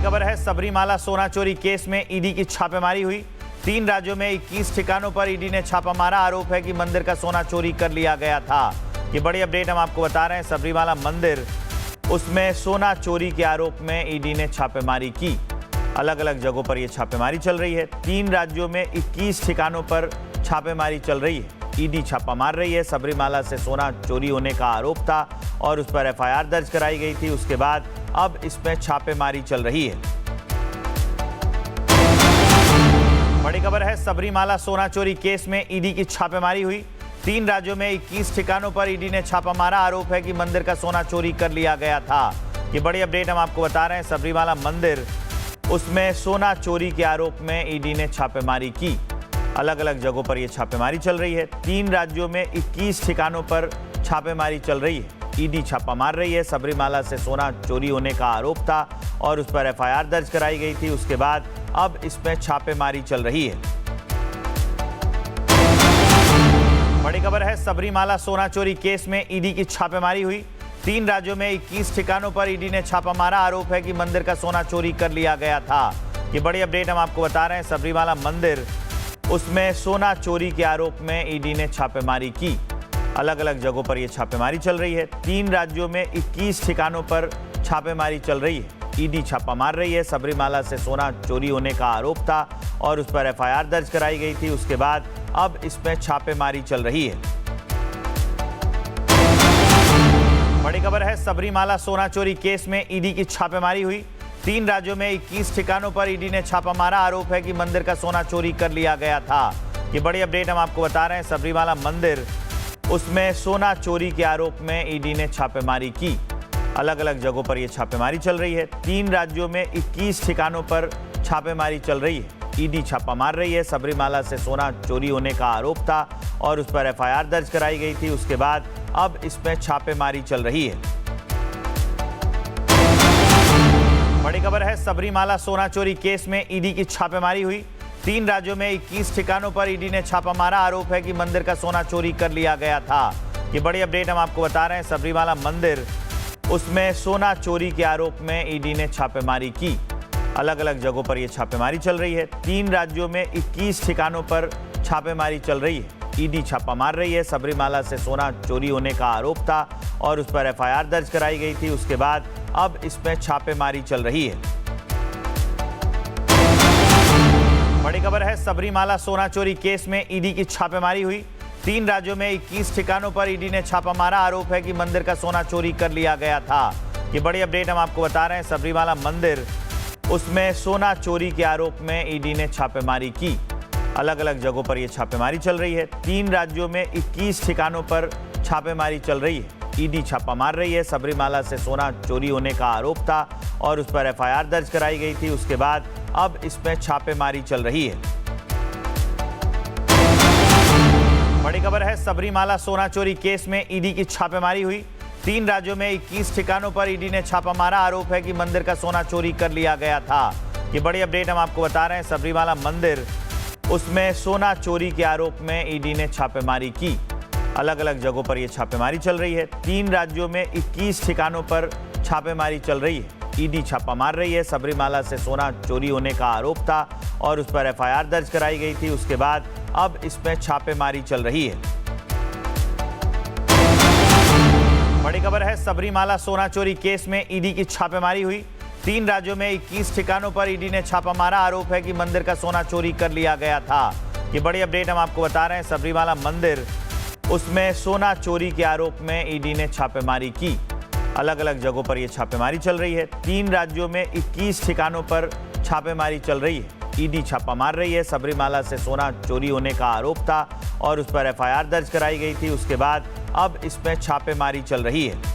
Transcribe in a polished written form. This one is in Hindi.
खबर है, सबरीमाला सोना चोरी केस में ईडी की छापेमारी हुई। 3 राज्यों में 21 ठिकानों पर ईडी ने छापा मारा। आरोप है कि मंदिर का सोना चोरी कर लिया गया था। ये बड़ी अपडेट हम आपको बता रहे हैं। सबरीमाला मंदिर, उसमें सोना चोरी के आरोप में ईडी ने छापेमारी की। अलग अलग जगहों पर यह छापेमारी चल रही है। 3 राज्यों में 21 ठिकानों पर छापेमारी चल रही है। ईडी छापा मार रही है। सबरीमाला से सोना चोरी होने का आरोप था और उस पर एफआईआर दर्ज कराई गई थी। उसके बाद अब इसमें छापेमारी चल रही है। बड़ी खबर है, सबरीमाला सोना चोरी केस में ईडी की छापेमारी हुई। 3 राज्यों में 21 ठिकानों पर ईडी ने छापा मारा। आरोप है कि मंदिर का सोना चोरी कर लिया गया था। ये बड़ी अपडेट हम आपको बता रहे हैं। सबरीमाला मंदिर, उसमें सोना चोरी के आरोप में ईडी ने छापेमारी की। अलग अलग जगहों पर यह छापेमारी चल रही है। 3 राज्यों में 21 ठिकानों पर छापेमारी चल रही है। ईडी छापा मार रही है। सबरीमाला से सोना चोरी होने का आरोप था और उस पर एफआईआर दर्ज कराई गई थी। उसके बाद अब इसमें छापेमारी चल रही है। बड़ी खबर है, सबरीमाला सोना चोरी केस में ईडी की छापेमारी हुई। 3 राज्यों में 21 ठिकानों पर ईडी ने छापा मारा। आरोप है कि मंदिर का सोना चोरी कर लिया गया था। ये बड़ी अपडेट हम आपको बता रहे हैं। सबरीमाला मंदिर, उसमें सोना चोरी के आरोप में ईडी ने छापेमारी की। अलग अलग जगहों पर यह छापेमारी चल रही है। 3 राज्यों में 21 ठिकानों पर छापेमारी चल रही है। ईडी छापा मार रही है। सबरीमाला से सोना चोरी होने का आरोप था और उस पर एफआईआर दर्ज कराई गई थी। उसके बाद अब इसमें छापेमारी चल रही है। बड़ी खबर है, सबरीमाला सोना चोरी केस में ईडी की छापेमारी हुई। 3 राज्यों में 21 ठिकानों पर ईडी ने छापा मारा। आरोप है कि मंदिर का सोना चोरी कर लिया गया था। ये बड़ी अपडेट हम आपको बता रहे हैं। सबरीमाला मंदिर, उसमें सोना चोरी के आरोप में ईडी ने छापेमारी की। अलग अलग जगहों पर यह छापेमारी चल रही है। 3 राज्यों में 21 ठिकानों पर छापेमारी चल रही है। ईडी छापा मार रही है। सबरीमाला से सोना चोरी होने का आरोप था और उस पर एफआईआर दर्ज कराई गई थी। उसके बाद अब इसमें छापेमारी चल रही है। बड़ी खबर है, सबरीमाला सोना चोरी केस में ईडी की छापेमारी हुई। 3 राज्यों में 21 ठिकानों पर ईडी ने छापा मारा। आरोप है कि मंदिर का सोना चोरी कर लिया गया था। ये बड़ी अपडेट हम आपको बता रहे हैं। सबरीमाला मंदिर, उसमें सोना चोरी के आरोप में ईडी ने छापेमारी की। अलग अलग जगहों पर यह छापेमारी चल रही है। 3 राज्यों में 21 ठिकानों पर छापेमारी चल रही है। ईडी छापा मार रही है। सबरीमाला से सोना चोरी होने का आरोप था और उस पर एफआईआर दर्ज कराई गई थी। उसके बाद अब इसमें छापेमारी चल रही है। बड़ी खबर है, सबरीमाला सोना चोरी केस में ईडी की छापेमारी हुई। 3 राज्यों में 21 ठिकानों पर ईडी ने छापा मारा। आरोप है कि मंदिर का सोना चोरी कर लिया गया था। ये बड़ी अपडेट हम आपको बता रहे हैं। सबरीमाला मंदिर, उसमें सोना चोरी के आरोप में ईडी ने छापेमारी की। अलग अलग जगहों पर यह छापेमारी चल रही है। 3 राज्यों में 21 ठिकानों पर छापेमारी चल रही है। ईडी छापा मार रही है। सबरीमाला से सोना चोरी होने का आरोप था और उस पर एफआईआर दर्ज कराई गई थी। उसके बाद अब इसमें छापेमारी चल रही है। बड़ी खबर है, सबरीमाला सोना चोरी केस में ईडी की छापेमारी हुई। 3 राज्यों में 21 ठिकानों पर ईडी ने छापा मारा। आरोप है कि मंदिर का सोना चोरी कर लिया गया था। ये बड़ी अपडेट हम आपको बता रहे हैं। सबरीमाला मंदिर, उसमें सोना चोरी के आरोप में ईडी ने छापेमारी की। अलग अलग जगहों पर यह छापेमारी चल रही है। 3 राज्यों में 21 ठिकानों पर छापेमारी चल रही है। ईडी छापा मार रही है। सबरीमाला से सोना चोरी होने का आरोप था और उस पर एफआईआर दर्ज कराई गई थी। उसके बाद अब इसमें छापेमारी चल रही है। बड़ी खबर है, सबरीमाला सोना चोरी केस में ईडी की छापेमारी हुई। 3 राज्यों में 21 ठिकानों पर ईडी ने छापा मारा। आरोप है कि मंदिर का सोना चोरी कर लिया गया था। ये बड़ी अपडेट हम आपको बता रहे हैं। सबरीमाला मंदिर, उसमें सोना चोरी के आरोप में ईडी ने छापेमारी की। अलग अलग जगहों पर यह छापेमारी चल रही है। 3 राज्यों में 21 ठिकानों पर छापेमारी चल रही है। ईडी छापा मार रही है। सबरीमाला से सोना चोरी होने का आरोप था और उस पर एफआईआर दर्ज कराई गई थी। उसके बाद अब इसमें छापेमारी चल रही है।